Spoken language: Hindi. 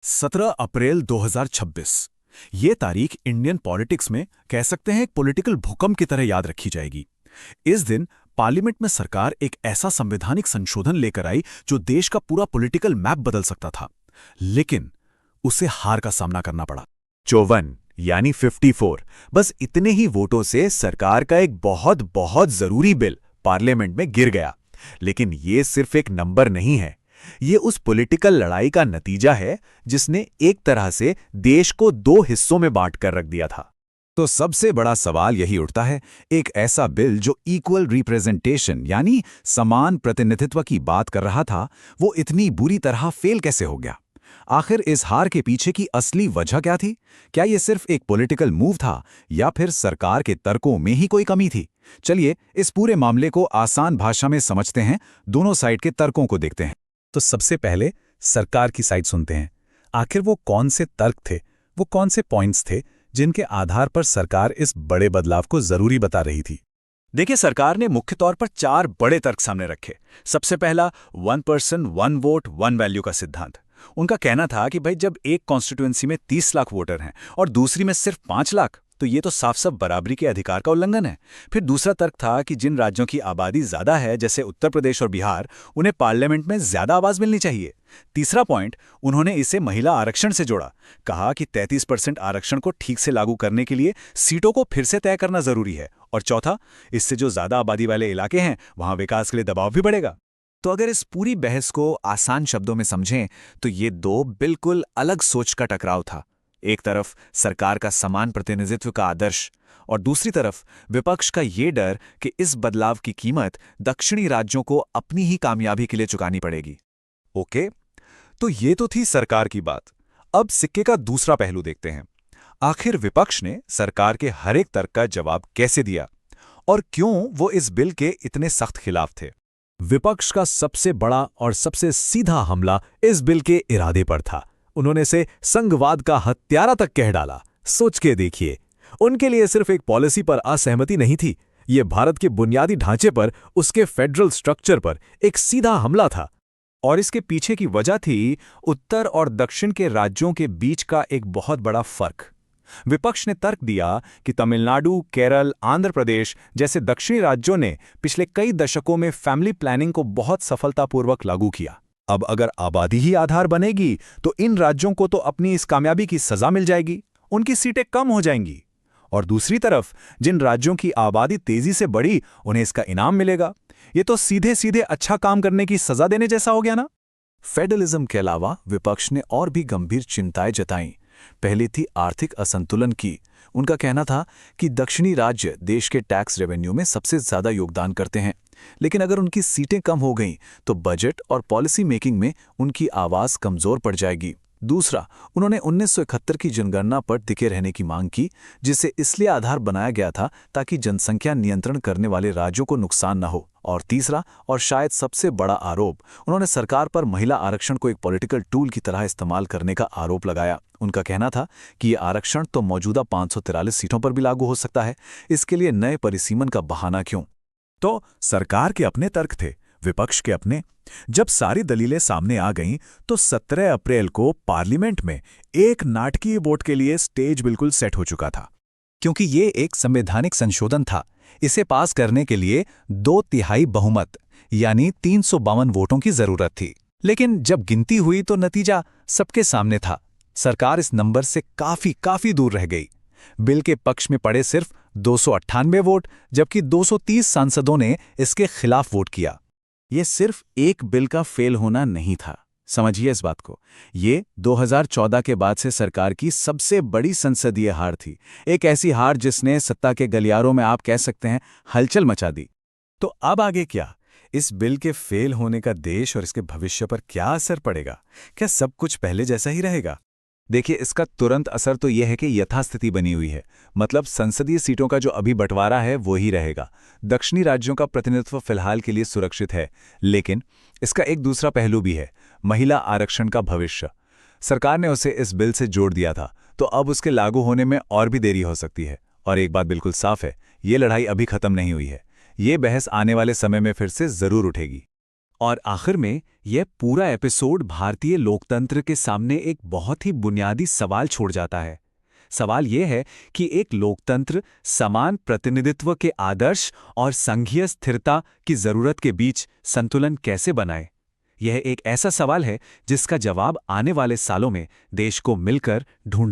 17 अप्रैल 2026। ये तारीख इंडियन पॉलिटिक्स में कह सकते हैं एक पॉलिटिकल भूकंप की तरह याद रखी जाएगी। इस दिन पार्लियामेंट में सरकार एक ऐसा संवैधानिक संशोधन लेकर आई जो देश का पूरा पॉलिटिकल मैप बदल सकता था, लेकिन उसे हार का सामना करना पड़ा। 54 यानी 54, बस इतने ही वोटों से सरकार का एक बहुत बहुत जरूरी बिल पार्लियामेंट में गिर गया। लेकिन ये सिर्फ एक नंबर नहीं है, ये उस पॉलिटिकल लड़ाई का नतीजा है जिसने एक तरह से देश को दो हिस्सों में बांट कर रख दिया था। तो सबसे बड़ा सवाल यही उठता है, एक ऐसा बिल जो इक्वल रिप्रेजेंटेशन यानी समान प्रतिनिधित्व की बात कर रहा था, वो इतनी बुरी तरह फेल कैसे हो गया? आखिर इस हार के पीछे की असली वजह क्या थी? क्या ये सिर्फ एक पॉलिटिकल मूव था या फिर सरकार के तर्कों में ही कोई कमी थी? चलिए इस पूरे मामले को आसान भाषा में समझते हैं, दोनों साइड के तर्कों को देखते हैं। तो सबसे पहले सरकार की साइड सुनते हैं। आखिर वो कौन से तर्क थे, वो कौन से पॉइंट्स थे जिनके आधार पर सरकार इस बड़े बदलाव को जरूरी बता रही थी? देखिए, सरकार ने मुख्य तौर पर 4 बड़े तर्क सामने रखे। सबसे पहला, 1 पर्सन 1 वोट 1 वैल्यू का सिद्धांत। उनका कहना था कि भाई, जब एक कॉन्स्टिट्यूएंसी में 30 लाख वोटर हैं और दूसरी में सिर्फ 5 लाख, तो ये तो साफ साफ बराबरी के अधिकार का उल्लंघन है। फिर दूसरा तर्क था कि जिन राज्यों की आबादी ज्यादा है, जैसे उत्तर प्रदेश और बिहार, उन्हें पार्लियामेंट में ज्यादा आवाज मिलनी चाहिए। तीसरा पॉइंट, उन्होंने इसे महिला आरक्षण से जोड़ा। कहा कि 33% आरक्षण को ठीक से लागू करने के लिए सीटों को फिर से तय करना जरूरी है। और चौथा, इससे जो ज्यादा आबादी वाले इलाके हैं वहां विकास के लिए दबाव भी बढ़ेगा। तो अगर इस पूरी बहस को आसान शब्दों में समझें तो ये दो बिल्कुल अलग सोच का टकराव था। एक तरफ सरकार का समान प्रतिनिधित्व का आदर्श और दूसरी तरफ विपक्ष का ये डर कि इस बदलाव की कीमत दक्षिणी राज्यों को अपनी ही कामयाबी के लिए चुकानी पड़ेगी। ओके, तो ये तो थी सरकार की बात। अब सिक्के का दूसरा पहलू देखते हैं। आखिर विपक्ष ने सरकार के हर एक तर्क का जवाब कैसे दिया और क्यों वो इस बिल के इतने सख्त खिलाफ थे? विपक्ष का सबसे बड़ा और सबसे सीधा हमला इस बिल के इरादे पर था। उन्होंने इसे संघवाद का हत्यारा तक कह डाला। सोच के देखिए, उनके लिए सिर्फ एक पॉलिसी पर असहमति नहीं थी, ये भारत के बुनियादी ढांचे पर, उसके फेडरल स्ट्रक्चर पर एक सीधा हमला था। और इसके पीछे की वजह थी उत्तर और दक्षिण के राज्यों के बीच का एक बहुत बड़ा फर्क। विपक्ष ने तर्क दिया कि तमिलनाडु, केरल, आंध्र प्रदेश जैसे दक्षिणी राज्यों ने पिछले कई दशकों में फैमिली प्लानिंग को बहुत सफलतापूर्वक लागू किया। अब अगर आबादी ही आधार बनेगी तो इन राज्यों को तो अपनी इस कामयाबी की सजा मिल जाएगी, उनकी सीटें कम हो जाएंगी। और दूसरी तरफ जिन राज्यों की आबादी तेजी से बढ़ी, उन्हें इसका इनाम मिलेगा। ये तो सीधे सीधे अच्छा काम करने की सजा देने जैसा हो गया ना। फेडरलिज्म के अलावा विपक्ष ने और भी गंभीर चिंताएं जताईं। पहली थी आर्थिक असंतुलन की। उनका कहना था कि दक्षिणी राज्य देश के टैक्स रेवेन्यू में सबसे ज्यादा योगदान करते हैं, लेकिन अगर उनकी सीटें कम हो गईं तो बजट और पॉलिसी मेकिंग में उनकी आवाज कमजोर पड़ जाएगी। दूसरा, उन्होंने 1971 की जनगणना पर टिके रहने की मांग की, जिसे इसलिए आधार बनाया गया था ताकि जनसंख्या नियंत्रण करने वाले राज्यों को नुकसान न हो। और तीसरा, और शायद सबसे बड़ा आरोप, उन्होंने सरकार पर महिला आरक्षण को एक पॉलिटिकल टूल की तरह इस्तेमाल करने का आरोप लगाया। उनका कहना था कि ये आरक्षण तो मौजूदा 543 सीटों पर भी लागू हो सकता है, इसके लिए नए परिसीमन का बहाना क्यों? तो सरकार के अपने तर्क थे, विपक्ष के अपने। जब सारी दलीलें सामने आ गईं तो 17 अप्रैल को पार्लियामेंट में एक नाटकीय वोट के लिए स्टेज बिल्कुल सेट हो चुका था। क्योंकि ये एक संवैधानिक संशोधन था, इसे पास करने के लिए 2/3 बहुमत यानी 352 वोटों की जरूरत थी। लेकिन जब गिनती हुई तो नतीजा सबके सामने था। सरकार इस नंबर से काफी दूर रह गई। बिल के पक्ष में पड़े सिर्फ 298 वोट, जबकि 230 सांसदों ने इसके खिलाफ वोट किया। ये सिर्फ एक बिल का फेल होना नहीं था, समझिए इस बात को। ये 2014 के बाद से सरकार की सबसे बड़ी संसदीय हार थी। एक ऐसी हार जिसने सत्ता के गलियारों में, आप कह सकते हैं, हलचल मचा दी। तो अब आगे क्या? इस बिल के फेल होने का देश और इसके भविष्य पर क्या असर पड़ेगा? क्या सब कुछ पहले जैसा ही रहेगा? देखिए, इसका तुरंत असर तो यह है कि यथास्थिति बनी हुई है। मतलब संसदीय सीटों का जो अभी बंटवारा है वो ही रहेगा। दक्षिणी राज्यों का प्रतिनिधित्व फिलहाल के लिए सुरक्षित है, लेकिन इसका एक दूसरा पहलू भी है, महिला आरक्षण का भविष्य। सरकार ने उसे इस बिल से जोड़ दिया था, तो अब उसके लागू होने में और भी देरी हो सकती है। और एक बात बिल्कुल साफ है, ये लड़ाई अभी खत्म नहीं हुई है। ये बहस आने वाले समय में फिर से जरूर उठेगी। और आखिर में यह पूरा एपिसोड भारतीय लोकतंत्र के सामने एक बहुत ही बुनियादी सवाल छोड़ जाता है। सवाल यह है कि एक लोकतंत्र समान प्रतिनिधित्व के आदर्श और संघीय स्थिरता की जरूरत के बीच संतुलन कैसे बनाए। यह एक ऐसा सवाल है जिसका जवाब आने वाले सालों में देश को मिलकर ढूंढना